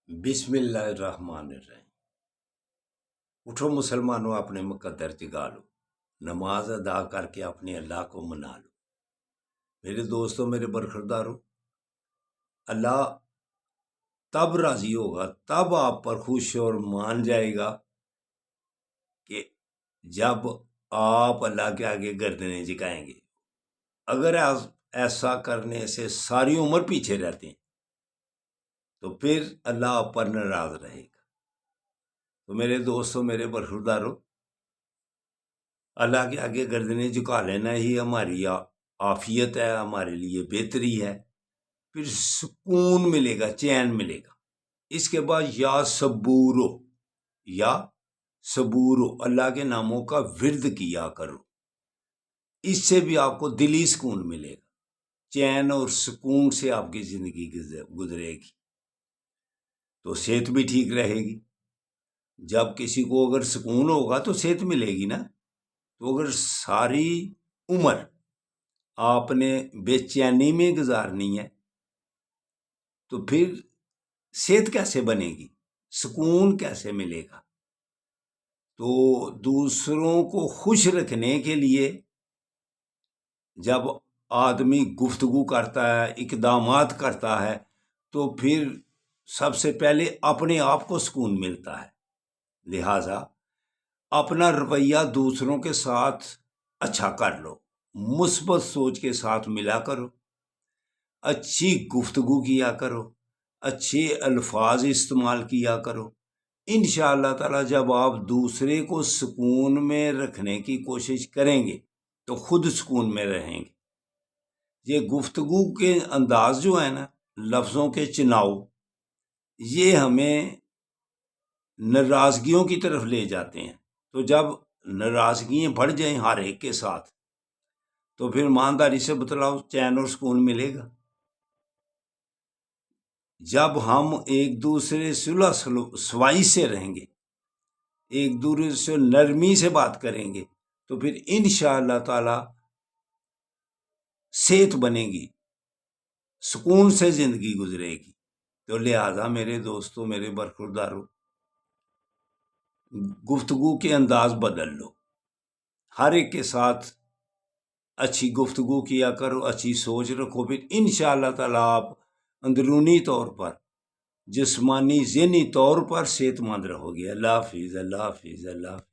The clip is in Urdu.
بسم اللہ الرحمن الرحیم۔ اٹھو مسلمانوں، اپنے مقدر جگا لو، نماز ادا کر کے اپنے اللہ کو منا لو۔ میرے دوستوں، میرے برخورداروں، اللہ تب راضی ہوگا، تب آپ پر خوش اور مان جائے گا کہ جب آپ اللہ کے آگے گردنیں جھکائیں گے۔ اگر ایسا کرنے سے ساری عمر پیچھے رہتے ہیں تو پھر اللہ آپ پر ناراض رہے گا۔ تو میرے دوستوں، میرے برخورداروں، اللہ کے آگے گردنیں جھکا لینا ہی ہماری عافیت ہے، ہمارے لیے بہتری ہے۔ پھر سکون ملے گا، چین ملے گا۔ اس کے بعد یا صبورو اللہ کے ناموں کا ورد کیا کرو، اس سے بھی آپ کو دلی سکون ملے گا، چین اور سکون سے آپ کی زندگی گزرے گی، تو صحت بھی ٹھیک رہے گی۔ جب کسی کو اگر سکون ہوگا تو صحت ملے گی نا۔ تو اگر ساری عمر آپ نے بے چینی میں گزارنی ہے تو پھر صحت کیسے بنے گی، سکون کیسے ملے گا؟ تو دوسروں کو خوش رکھنے کے لیے جب آدمی گفتگو کرتا ہے، اقدامات کرتا ہے، تو پھر سب سے پہلے اپنے آپ کو سکون ملتا ہے۔ لہذا اپنا رویہ دوسروں کے ساتھ اچھا کر لو، مثبت سوچ کے ساتھ ملا کرو، اچھی گفتگو کیا کرو، اچھے الفاظ استعمال کیا کرو۔ انشاءاللہ تعالی جب آپ دوسرے کو سکون میں رکھنے کی کوشش کریں گے تو خود سکون میں رہیں گے۔ یہ گفتگو کے انداز جو ہے نا، لفظوں کے چناؤ، یہ ہمیں ناراضگیوں کی طرف لے جاتے ہیں۔ تو جب ناراضگیاں بڑھ جائیں ہر ایک کے ساتھ تو پھر ایمانداری سے بتلاؤ، چین اور سکون ملے گا۔ جب ہم ایک دوسرے صلح سوائی سے رہیں گے، ایک دوسرے سے نرمی سے بات کریں گے، تو پھر انشاءاللہ تعالی صحت بنے گی، سکون سے زندگی گزرے گی۔ تو لہذا میرے دوستوں، میرے برخورداروں، گفتگو کے انداز بدل لو، ہر ایک کے ساتھ اچھی گفتگو کیا کرو، اچھی سوچ رکھو، پھر انشاءاللہ تعالی آپ اندرونی طور پر، جسمانی ذہنی طور پر صحت مند رہو گے۔ اللہ حافظ، اللہ حافظ، اللہ حافظ۔